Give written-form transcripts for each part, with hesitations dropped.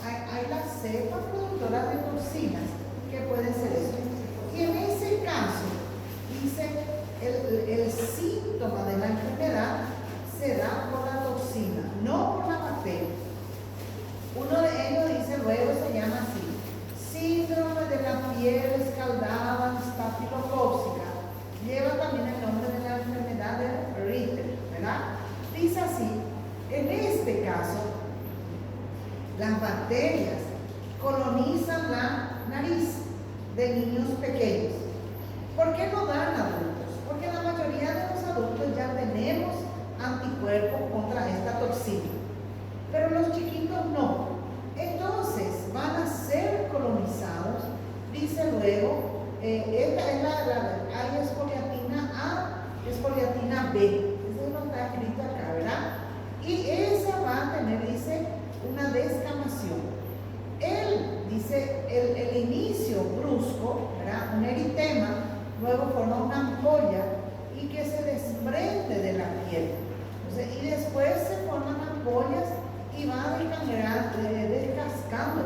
hay la cepa productora de toxinas que puede ser eso. Y en ese caso, dice, el síntoma de la enfermedad se da por la toxina, no por la bacteria. Uno de ellos dice, luego se llama así, síndrome de la piel escaldada estafilocócica. Lleva también el nombre de la enfermedad de Ritter, ¿verdad? Dice así, en este caso, las bacterias colonizan la nariz de niños pequeños. ¿Por qué no dan adultos? Porque la mayoría de los adultos ya tenemos anticuerpos contra esta toxina, pero los chiquitos no. Entonces van a ser colonizados, dice luego, esta es hay espoliatina A, espoliatina B, eso no está escrito acá, ¿verdad? Y esa va a tener, dice, una descamación. Dice, el inicio brusco, ¿verdad? Un eritema, luego forma una ampolla y que se desprende de la piel. Entonces, y después se forman ampollas y va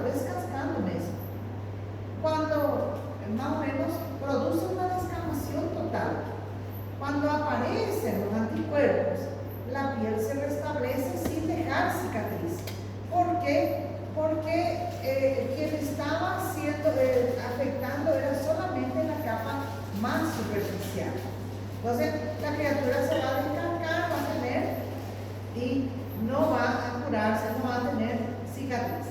descascando eso. Cuando más o menos produce una descamación total, cuando aparecen los anticuerpos, la piel se restablece sin dejar cicatriz. ¿Por qué? Porque quien estaba afectando era solamente la capa más superficial. Entonces la criatura se va a descargar, va a tener y no va a curarse, no va a tener cicatriz.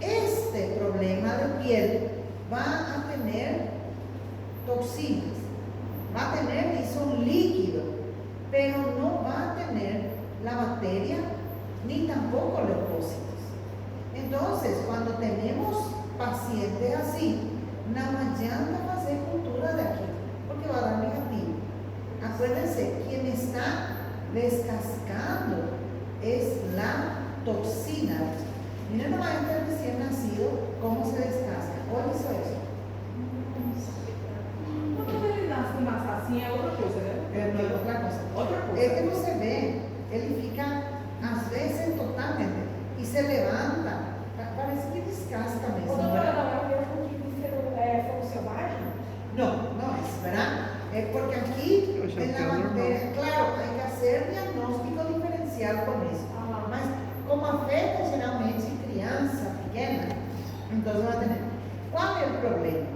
Este problema de piel va a tener toxinas, va a tener, dice, un líquido, pero no va a tener la bacteria ni tampoco leucocitos. Entonces, cuando tenemos pacientes así, nada más llanta va a hacer cultura de aquí, porque va a dar negativo. Acuérdense, quien está descascando es la toxina. Miren nomás este recién nacido, cómo se descasca. ¿Cuál hizo eso? No, quando ele nasce assim é outra coisa, né? No es otra cosa. Outra coisa. Este no se ve, él fica a veces totalmente y se levanta. Parece que descasca mesmo. Doutora, não é o mesmo que fogo selvagem? No, no es, ¿verdad? Es porque aquí en la bacteria, claro, hay que hacer diagnóstico diferencial con eso. Mas como afecta geralmente criança pequena, entonces va a tener. ¿Cuál es el problema?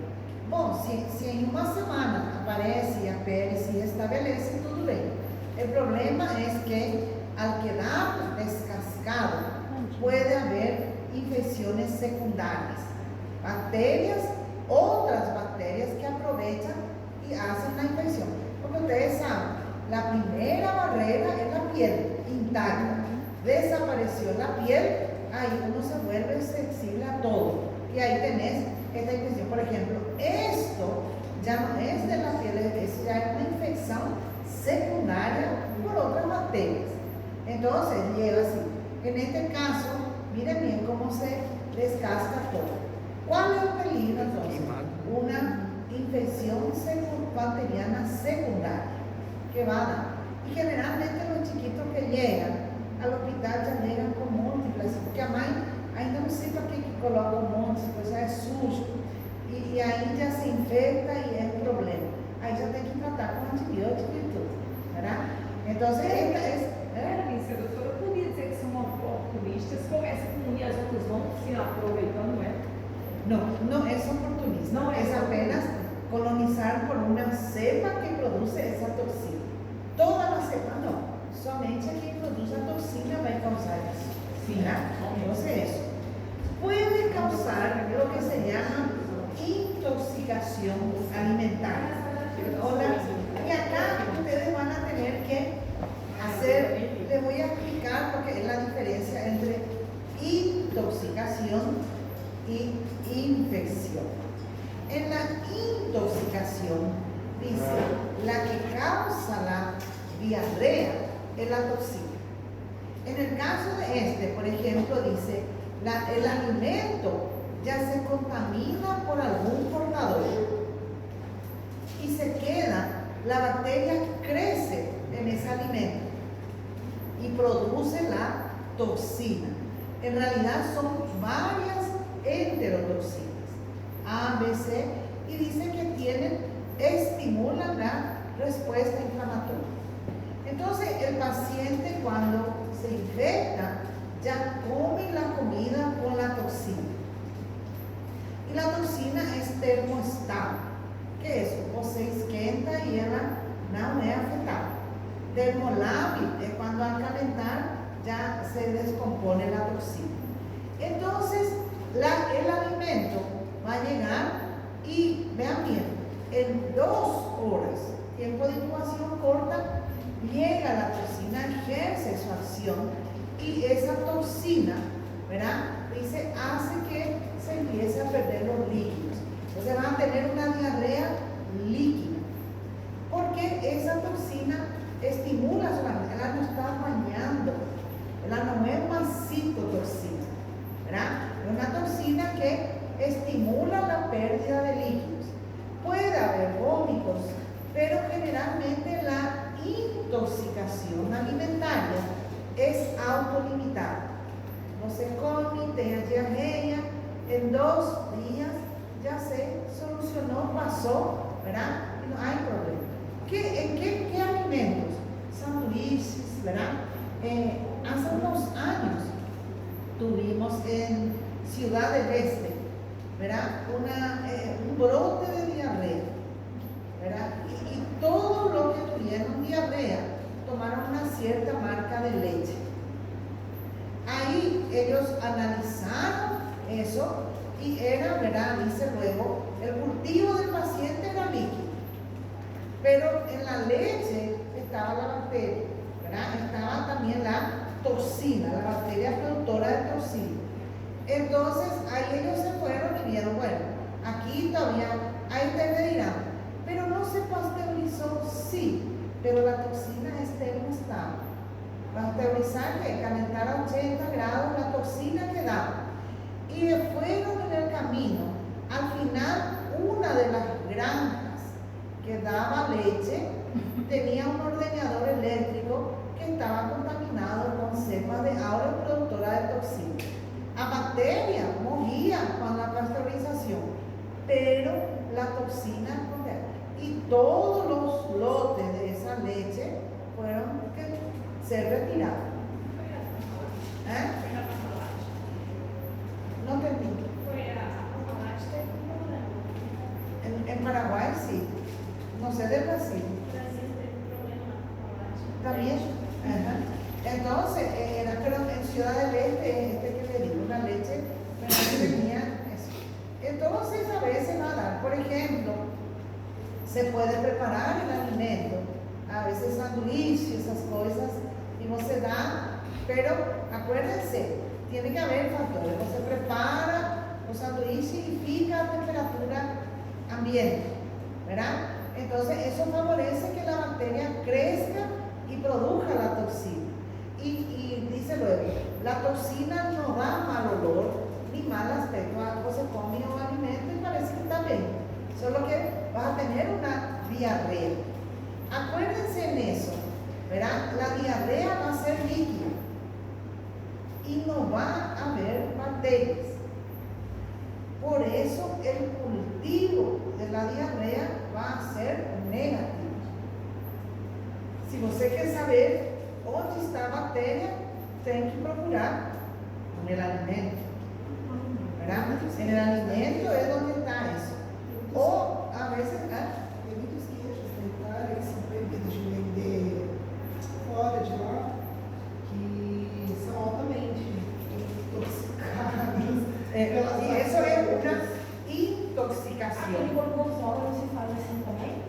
Bom, si en una semana aparece y a pele se restabelece, todo bien. El problema es que al quedar descascado puede haber infecciones secundarias, bacterias, otras bacterias que aprovechan y hacen la infección. Porque ustedes saben, la primera barrera es la piel intacta. Desapareció la piel, ahí uno se vuelve sensible a todo. Y ahí tenés esta infección. Por ejemplo, esto ya no es de la piel, es ya una infección secundaria por otras bacterias. Entonces, lleva así. En este caso, miren bien cómo se descasca todo. ¿Cuál es el peligro entonces? Una infección bacteriana secundaria que va a dar. Y generalmente los chiquitos que llegan al hospital ya llegan con múltiples, porque a mãe ainda não sei para que coloca um monte, pois já é sujo. E aí já se infecta e é um problema. Aí já tem que tratar com antibiótico e tudo, ¿verdad? Então, esta é... Isso, a doutora podia dizer que são oportunistas, começa com um e as outras vão se aproveitando, não é? No, no es oportunismo, no es apenas colonizar por una cepa que produce esa toxina. Toda la cepa no, somente a quien produce la toxina va a causar eso. Sí. Entonces eso puede causar lo que se llama intoxicación alimentaria. Y acá ustedes van a tener que hacer, les voy a explicar porque es la diferencia entre intoxicación y infección. En la intoxicación, dice, la que causa la diarrea es la toxina. En el caso de este, por ejemplo, dice, el alimento ya se contamina por algún portador y se queda, la bacteria crece en ese alimento y produce la toxina. En realidad son varias enterotoxinas, A, B, C, y dice que estimulan la respuesta inflamatoria. Entonces, el paciente cuando se infecta, ya come la comida con la toxina. Y la toxina es termoestable. ¿Qué es eso? Você esquenta y ella no es afectada. Termolábil es cuando al calentar ya se descompone la toxina. Entonces, el alimento va a llegar y, vean bien, en 2 horas, tiempo de incubación corta, llega la toxina, ejerce su acción y esa toxina, ¿verdad? Dice, hace que se empiece a perder los líquidos. Entonces van a tener una diarrea líquida, porque esa toxina estimula solamente, ella no está bañando, ella no es una citotoxina, ¿verdad? Es una toxina que estimula la pérdida de líquidos. Puede haber vómitos, pero generalmente la intoxicación alimentaria es autolimitada. No se come, te diarrea, en 2 días ya se solucionó, pasó, ¿verdad? Y no hay problema. ¿Qué alimentos? Sanduíches, ¿verdad? Hace unos años tuvimos en Ciudad del Este, ¿verdad? Un brote de diarrea, ¿verdad? Y todo lo que tuvieron diarrea tomaron una cierta marca de leche. Ahí ellos analizaron eso y era, ¿verdad? Dice luego, el cultivo del paciente era líquido, pero en la leche estaba la bacteria, ¿verdad? Estaba también la toxina, la bacteria productora de toxina. Entonces ahí ellos se fueron y vieron, bueno, aquí todavía hay dirán, pero no se pasteurizó, sí, pero la toxina es termoestable. Pasteurizar, que calentar a 80 grados, la toxina quedaba. Y fueron en el camino, al final, una de las granjas que daba leche tenía un ordeñador eléctrico que estaba contaminado con cepas de aura productora de toxina. La bacteria moría con la pasteurización, pero la toxina y todos los lotes de esa leche fueron que ser retirados. No te entiendo. En Paraguay sí, no sé de Brasil. También. Entonces, pero en Ciudad del Este, que le digo, una leche, pero no tenía eso. Entonces, a veces va a dar, por ejemplo, se puede preparar el alimento, a veces sándwiches, esas cosas, y no se da, pero acuérdense, tiene que haber factores, no se prepara los sándwiches y pica a temperatura ambiente, ¿verdad? Entonces, eso favorece que la bacteria crezca y produzca la toxina. Y dice luego, la toxina no da mal olor ni mal aspecto. Algo se come un alimento y parece que está bien, solo que vas a tener una diarrea. Acuérdense en eso, ¿verdad? La diarrea va a ser líquida y no va a haber bacterias. Por eso el cultivo de la diarrea va a ser negativo. Si você quer saber onde está a bactéria, tem que procurar en el alimento, ¿verdad? En el alimento es donde está eso. O a veces, tem muitos queijos na Itália que são proibidos de vender fora de lá, que são altamente intoxicados. y eso es una Aquele intoxicación. gorgonzola não se faz assim também?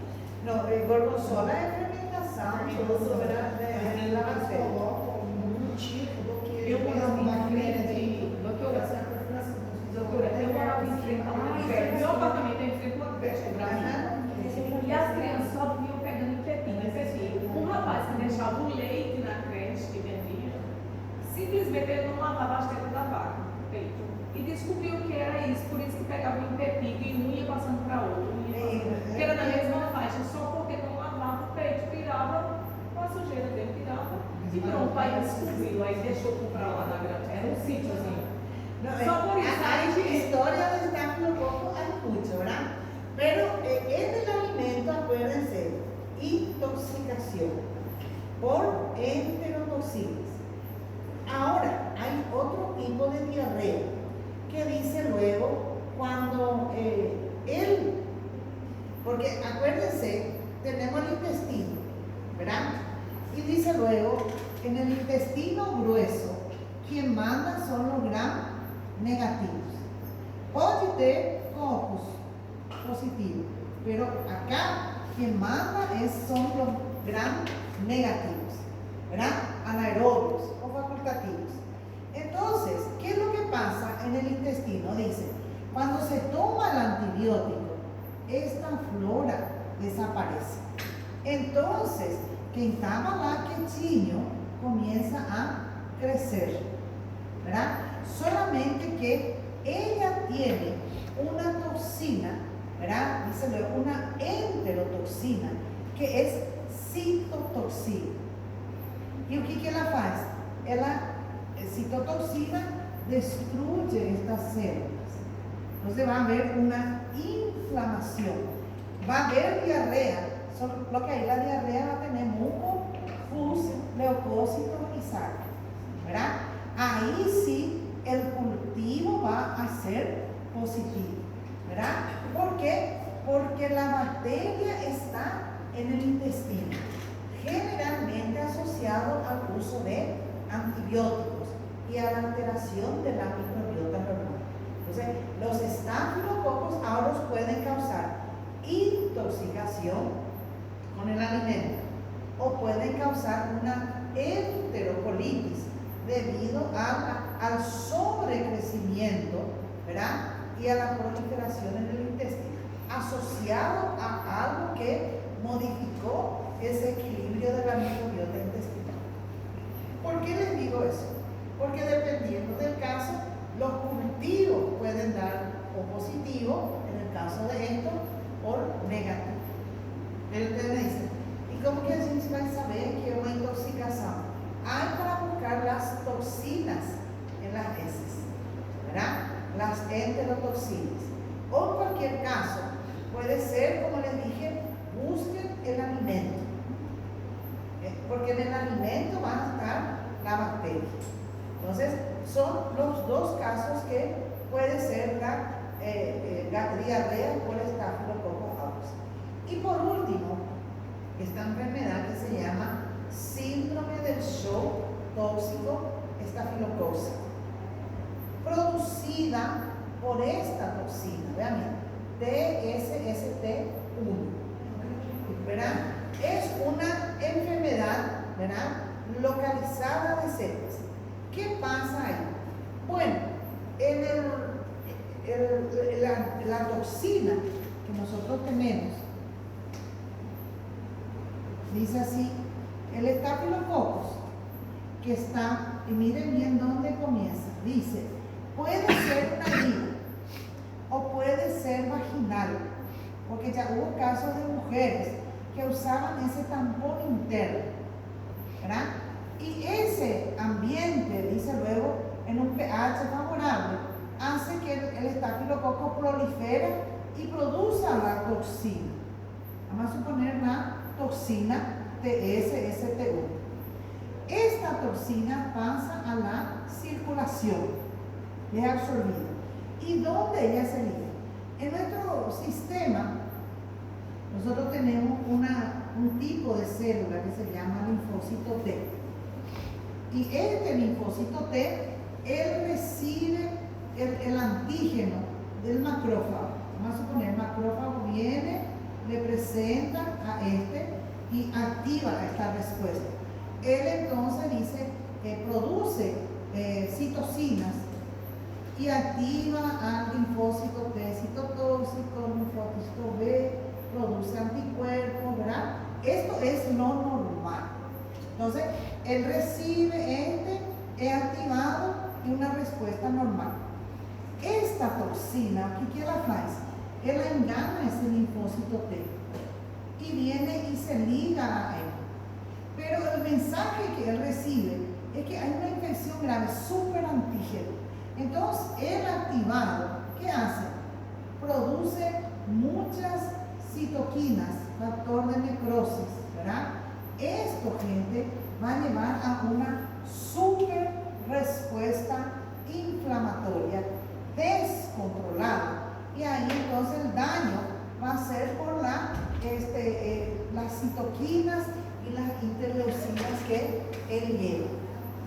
No, el gorgonzola es fermentación, todo, ¿verdad? De la Eles bacteria. colocam um tipo do queijo, Eu que é morava uma em bactéria frente, de doutora, doutora, eu morava em frente a uma creche. Meu apartamento é em frente a uma creche do Brasil. E as crianças só vinham pegando em pepino. Um rapaz que deixava o leite na creche que vendia, simplesmente ele não lavava as tetas da vaca, o peito. E descobriu que era isso, por isso que pegava em pepino e um ia passando para outro. Porque era na mesma faixa, só porque não lavava o peito, tirava a sujeira dele, tirava. E pronto, aí descobriu, aí deixou comprar lá na granja. Era um sítiozinho. No, Só por isso. hay historia de estafilococo, hay mucho, ¿verdad? Pero en el alimento, acuérdense, intoxicación por enterotoxinas. Ahora, hay otro tipo de diarrea que dice luego cuando porque acuérdense, tenemos el intestino, ¿verdad? Y dice luego, en el intestino grueso, quien manda son los gram negativos. Puede ter cocos positivos, pero acá quien manda son los gram negativos, ¿verdad? Anaerobios o facultativos. Entonces, ¿qué es lo que pasa en el intestino? Dice, cuando se toma el antibiótico, esta flora desaparece. Entonces, quien estaba lá quietinho comienza a crecer, ¿verdad? Solamente que ella tiene una toxina, ¿verdad? Dice luego una enterotoxina, que es citotoxina. ¿Y qué que ela faz? Citotoxina destruye estas células. Entonces va a haber una inflamación, va a haber diarrea. Lo que hay, la diarrea va a tener muco, pus, leucócitos y sangre, ¿verdad? Ahí sí el cultivo va a ser positivo, ¿verdad? ¿Por qué? Porque la bacteria está en el intestino, generalmente asociado al uso de antibióticos y a la alteración de la microbiota normal. Entonces, los estafilococos ahora pueden causar intoxicación con el alimento o pueden causar una enterocolitis debido al sobrecrecimiento, ¿verdad? Y a la proliferación en el intestino, asociado a algo que modificó ese equilibrio de la microbiota intestinal. ¿Por qué les digo eso? Porque dependiendo del caso, los cultivos pueden dar o positivo, en el caso de esto, o negativo. Pero ustedes me dicen, ¿y cómo que a gente vai saber que es una intoxicación? Hay para buscar las toxinas en las heces, ¿verdad? Las enterotoxinas. O en cualquier caso, puede ser, como les dije, busquen el alimento. Porque en el alimento va a estar la bacteria. Entonces, son los dos casos que puede ser la diarrea por Staphylococcus aureus. Y por último, esta enfermedad que se llama síndrome del shock tóxico estafilococcus, producida por esta toxina, vean bien, TSST1, ¿verdad? Es una enfermedad, ¿verdad?, localizada de cepas. ¿Qué pasa ahí? Bueno, la toxina que nosotros tenemos dice así, el Staphylococcus que está, y miren bien dónde comienza, dice, puede ser una herida o puede ser vaginal, porque ya hubo casos de mujeres que usaban ese tampón interno, ¿verdad? Y ese ambiente, dice luego, en un pH favorable, hace que el estafilococo prolifere y produzca la toxina. Vamos a suponer la toxina TSST1. Esta toxina pasa a la circulación, es absorbida. ¿Y dónde ella se libera? En nuestro sistema, nosotros tenemos un tipo de célula que se llama linfocito T. Y este linfocito T, él recibe el antígeno del macrófago. Vamos a suponer, el macrófago viene, le presenta a este y activa esta respuesta. Él entonces dice que produce citocinas y activa al linfocito T citotóxico, linfocito B, produce anticuerpos, ¿verdad? Esto es lo normal. Entonces, él recibe es activado y una respuesta normal. Esta toxina, ¿qué la hace? Él engana ese linfocito T y viene y se liga a él. Pero el mensaje que él recibe es que hay una infección grave, súper antígeno. Entonces, el activado, ¿qué hace? Produce muchas citoquinas, factor de necrosis, ¿verdad? Esto, gente, va a llevar a una super respuesta inflamatoria descontrolada. Y ahí entonces el daño va a ser por las citoquinas y las interleucinas que él lleva,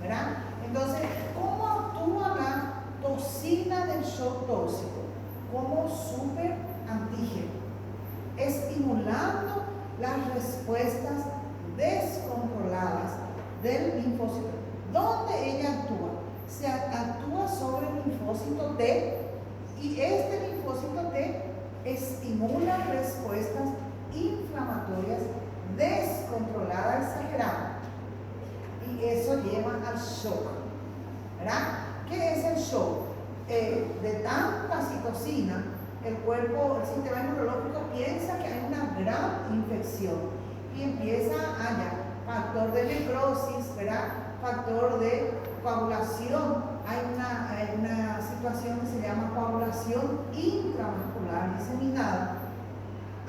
¿verdad? Entonces, ¿cómo actúa la toxina del shock tóxico? Como super antígeno, estimulando las respuestas descontroladas del linfócito. ¿Dónde ella actúa? Se actúa sobre el linfócito T, y este linfócito T estimula respuestas inflamatorias descontroladas, exageradas, y eso lleva al shock, ¿verdad? ¿Qué es el shock? De tanta citocina, el cuerpo, el sistema inmunológico piensa que hay una gran infección y empieza a hallar factor de necrosis, ¿verdad? Factor de coagulación. Hay una situación que se llama coagulación intravascular diseminada.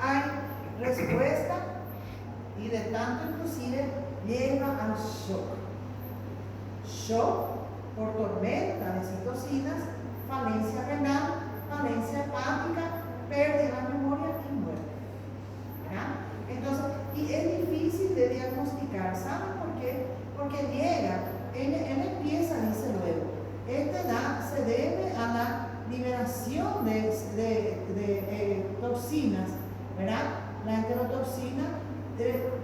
Hay respuesta y de tanto inclusive lleva al shock. Shock por tormenta de citocinas, falencia renal, falencia hepática, pérdida de la memoria y muerte. ¿Verdad? Entonces, y es difícil de diagnosticar. ¿Saben por qué? Porque llega, él empieza, dice luego, esta edad se debe a la liberación de toxinas, ¿verdad? La enterotoxina,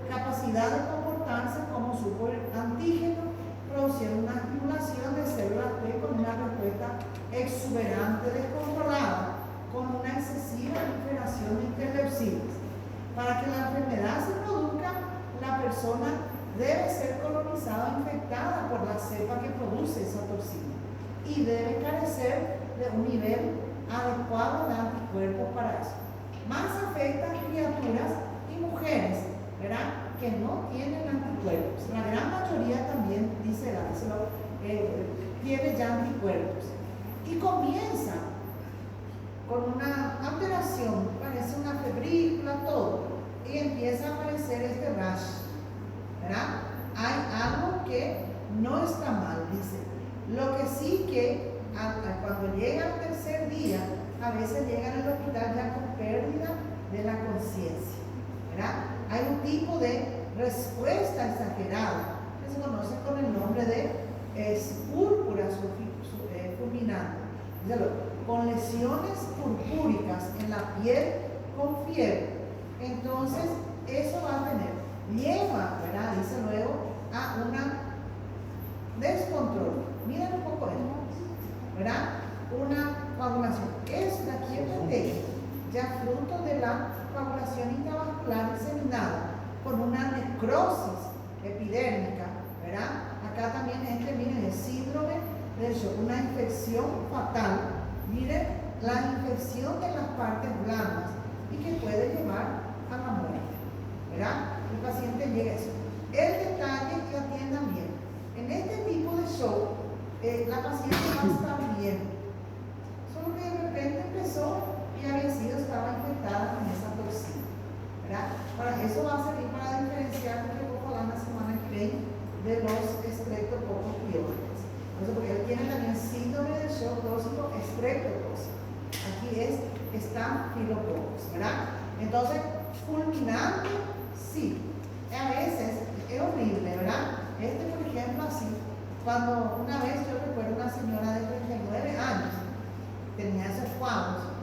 capacidad de comportarse como superantígeno, produciendo una estimulación de células T con una respuesta exuberante descontrolada, con una excesiva liberación de interleucinas. Para que la enfermedad se produzca, la persona debe ser colonizada o infectada por la cepa que produce esa toxina y debe carecer de un nivel adecuado de anticuerpos para eso. Más afecta a criaturas y mujeres, ¿verdad?, que no tienen anticuerpos. La gran mayoría también, dice Láncelo, tiene ya anticuerpos. Y comienza con una alteración, parece una febrícula, todo, y empieza a aparecer este rash, ¿verdad? Hay algo que no está mal, dice. Lo que sí que cuando llega al tercer día, a veces llegan al hospital ya con pérdida de la conciencia, ¿verdad? Hay un tipo de respuesta exagerada que se conoce con el nombre de púrpura fulminante, con lesiones purpúricas en la piel con fiebre. Entonces, eso va a lleva, ¿verdad?, dice luego, a una descontrol. Miren un poco esto, ¿verdad? Una coagulación. Es la quiebra ya fruto de la coagulación intravascular diseminada con una necrosis epidérmica, ¿verdad? Acá también miren, el síndrome del shock, una infección fatal. Miren la infección de las partes blandas y que puede llevar a la muerte, ¿verdad? El paciente llega a eso. El detalle que atiendan bien. En este tipo de shock, la paciente va a estar bien. Solo que de repente empezó y estaba infectada con esa toxina, ¿verdad? Ahora, eso va a servir para diferenciar lo que voy a hablar la semana que viene de los estreptococos piones. Entonces, porque él tiene también síndrome de shock tóxico estreptotóxico. Aquí es estafilococos, ¿verdad? Entonces, fulminante, sí. A veces es horrible, ¿verdad? Por ejemplo, así. Cuando una vez yo recuerdo una señora de 39 años, tenía esos cuadros,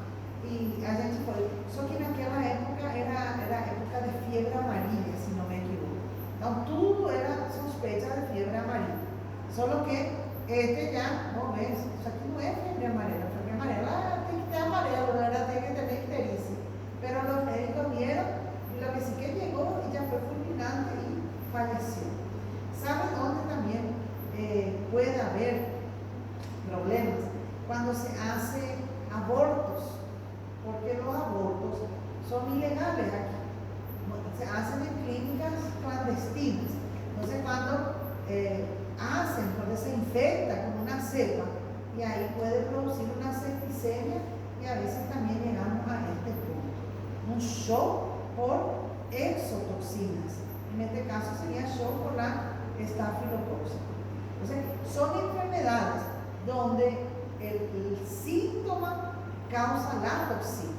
y a gente fue, eso que en aquella época era época de fiebre amarilla, si no me equivoco. Entonces, todo era sospecha de fiebre amarilla. Solo que ya, no ves, eso aquí no es fiebre amarilla te amarelo, la verdad tiene que tener ictericia. Pero los médicos vieron, y lo que sí que llegó, y ya fue fulminante y falleció. ¿Saben dónde también puede haber problemas? Cuando se hace abortos, porque los abortos son ilegales aquí. Se hacen en clínicas clandestinas. Entonces, cuando cuando se infecta con una cepa, y ahí puede producir una septicemia y a veces también llegamos a este punto. Un shock por exotoxinas. En este caso sería shock por la estafilococcus. Entonces, son enfermedades donde el síntoma causa la toxina,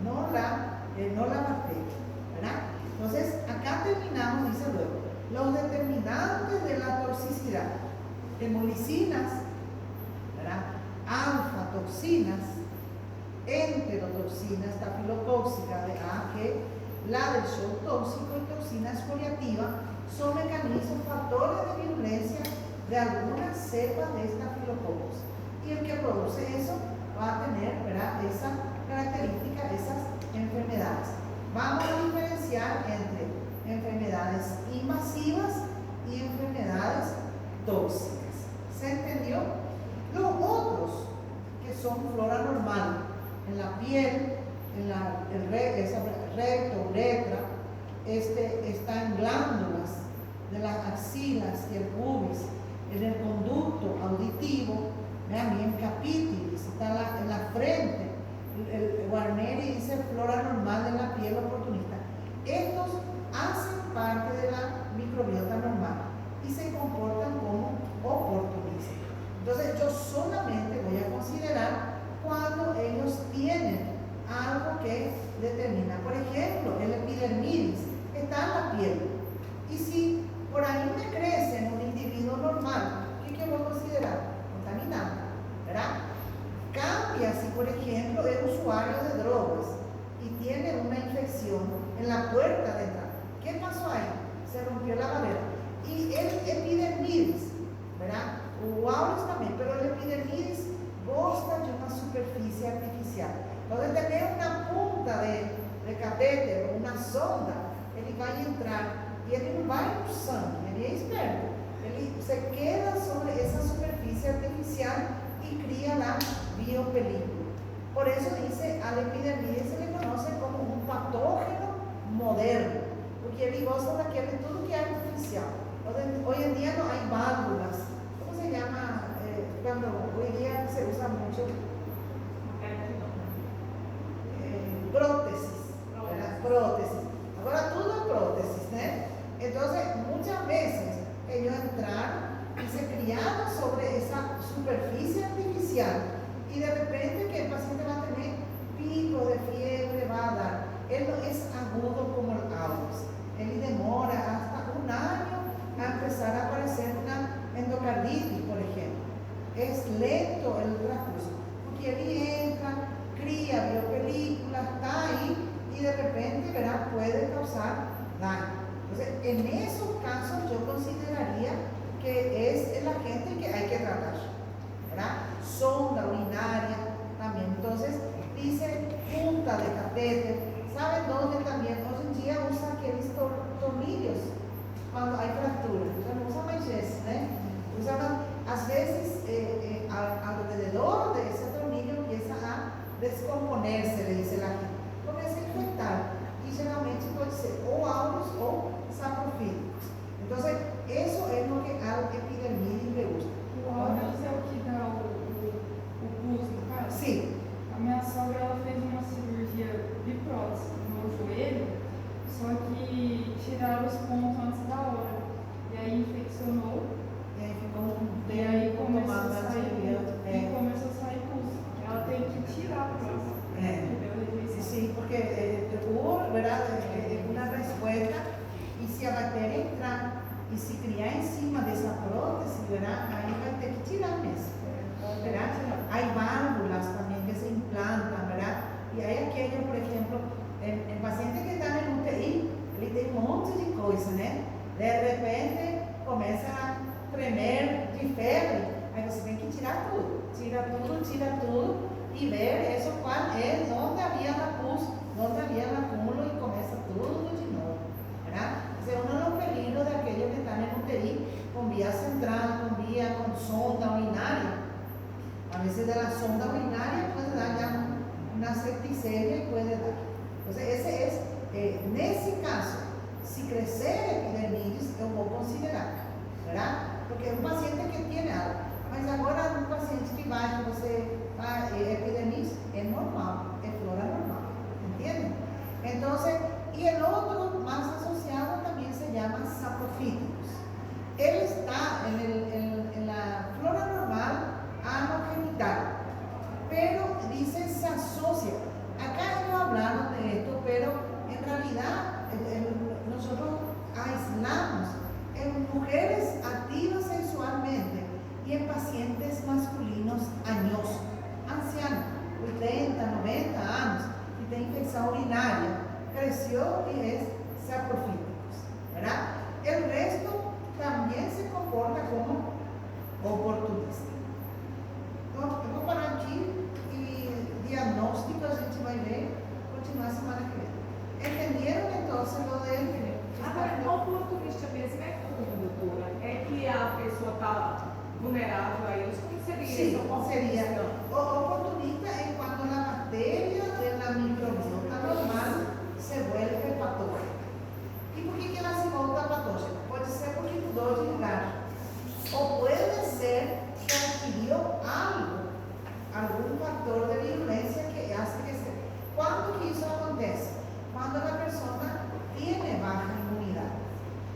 no la bacteria, ¿verdad? Entonces, acá terminamos, dice luego, los determinantes de la toxicidad: hemolicinas, ¿verdad? Alfa-toxinas, enterotoxina estafilocóxica de A, que la del shock tóxico y toxina exfoliativa son mecanismos, factores de virulencia de algunas cepas de estafilococos. Y el que produce eso va a tener, ¿verdad?, esa característica, esas enfermedades. Vamos a diferenciar entre enfermedades invasivas y enfermedades tóxicas. ¿Se entendió? Los otros, que son flora normal, en la piel, en recto, uretra, está en glándulas de las axilas y el pubis, en el conducto auditivo, también capítulos, está en la frente. El Guarneri dice flora normal de la piel oportunista. Estos hacen parte de la microbiota normal y se comportan como oportunistas. Entonces yo solamente voy a considerar cuando ellos tienen algo que determina. Por ejemplo, el epidermidis está en la piel. Y si por ahí me crece en un individuo normal, ¿qué voy a considerar? Contaminante, ¿verdad? Cambia si, por ejemplo, es usuario de drogas y tiene una infección en la puerta de entrada. ¿Qué pasó ahí? Se rompió la barrera. Y el epidermidis, ¿verdad? O aureus también, pero el epidermidis goza de una superficie artificial. Entonces, tener una punta de catéter o una sonda, él va a entrar y él no va a ir por sangue, él es experto. Él se queda sobre esa superficie artificial y cría la biopelícula. Por eso dice, al epidermidis se le conoce como un patógeno moderno, porque él goza de todo que hay artificial. Hoy en día no hay válvulas. ¿Cómo se llama? Cuando hoy en día se usa mucho prótesis, ¿verdad? Prótesis. Ahora todo es prótesis, ¿eh? Entonces, muchas veces ellos entraron y se criaron sobre esa superficie artificial y de repente que el paciente va a tener pico de fiebre, va a dar. Él no es agudo como el aureus. Él demora hasta un año a empezar a aparecer una endocarditis, por ejemplo. Es lento el transcurso, porque él entra, cría biopelícula, está ahí y de repente, ¿verdad?, puede causar daño. Entonces, en esos casos yo consideraría que es el agente que hay que tratar, ¿verdad? Sonda urinaria también. Entonces, dice punta de catéter. ¿Saben dónde también? Hoy en día usan aquellos tornillos cuando hay fracturas. Ya no usan más eso, ¿eh? A veces alrededor de ese tornillo empieza a descomponerse, le dice la gente. Comienza a infectar y generalmente puede ser o aureus o saprofílicos. Entonces, eso es lo que al epidermidis le gusta. O aureus é o que dá o pus, no caso? Sim. A minha sogra, ela fez uma cirurgia de prótese no joelho, só que tiraram os pontos antes da hora. E aí infeccionou. E aí ficou um E aí tempo começou tomando a sair antibiótico. e começou a sair pus. Ela tem que tirar a prótese. Sí, porque hubo, ¿verdad?, una respuesta, y si la bacteria entra y si cría encima de esa prótesis, ¿verdad?, ahí va a tener que tirar eso, ¿verdad? Hay válvulas también que se implantan, ¿verdad? Y hay aquellos, por ejemplo, el paciente que está en UTI, él tiene un montón de cosas, ¿no? De repente comienza a tremer de febre, aí você tem que tirar tudo, y ver eso cuál es, dónde había la pus, dónde había el acúmulo y comienza todo de nuevo, ¿verdad? Ese es uno de los peligros de aquellos que están en UTI con vía central, con sonda urinaria. A veces de la sonda urinaria puede dar ya una septicemia y puede dar. Entonces ese es, en ese caso, si crecer epidermidis, yo voy a considerar, ¿verdad? Porque es un paciente que tiene algo. Mas agora, no paciente que vai, que você epidermis, é normal, é flora normal, ¿entienden? Entonces, y el otro más asociado también se llama saprophyticus. Él está en la flora normal anogenital, pero dice se asocia. Acá ellos hablaron de esto, pero en realidad nosotros aislamos en mujeres activas sexualmente y en pacientes masculinos añosos, ancianos, 80, 90 años, y tiene infección urinaria, creció y es saprophyticus, ¿verdad? El resto también se comporta como oportunista. Então, eu vou parar aqui e diagnóstico a gente vai ver, continuar semana que vem. Entenderam então lo dele? Agora, oportunista mesmo é como, doutora? É que a pessoa está vulnerável a eles? Como seria Sí, isso? sería. Oportunista es cuando la bacteria de la microbiota normal se vuelve patógena. ¿Y por qué que ela se volta patógena? Pode ser porque mudou de lugar. O puede ser que adquirió algo, algún factor de virulencia que hace que se... ¿Cuándo que eso acontece? Cuando la persona tiene baja inmunidad.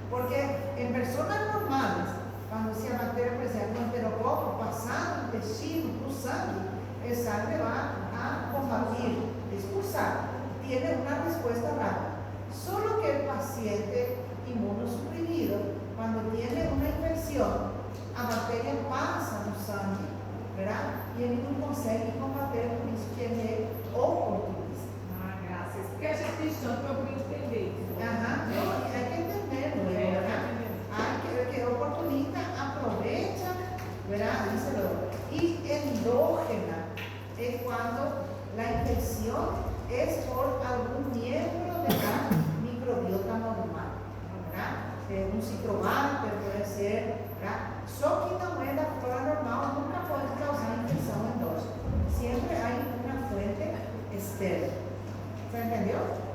Porque en personas normales, cuando se bacteria, por ejemplo, enterococo, pasando el intestino, por sangue, el sangre va a combatir, expulsar. Tiene una respuesta rápida. Solo que el paciente inmunosuprimido, cuando tiene una infección, a bacteria pasa no sangue, ¿verdad? Y él no consegue combater, por isso que ele é oportunista. Ah, graças. Porque a gente diz tanto para eu entender. Ajá, no, hay que entenderlo, ¿verdad? Hay que oportunista aprovecha, ¿verdad? Díselo. Y endógena es cuando la infección es por algún miembro de la microbiota normal, ¿verdad? Un citrobacter puede ser, ¿verdad? Só que não é da flora normal, nunca pode causar infecção endógena. Siempre hay una fuente externa. ¿Se entendió?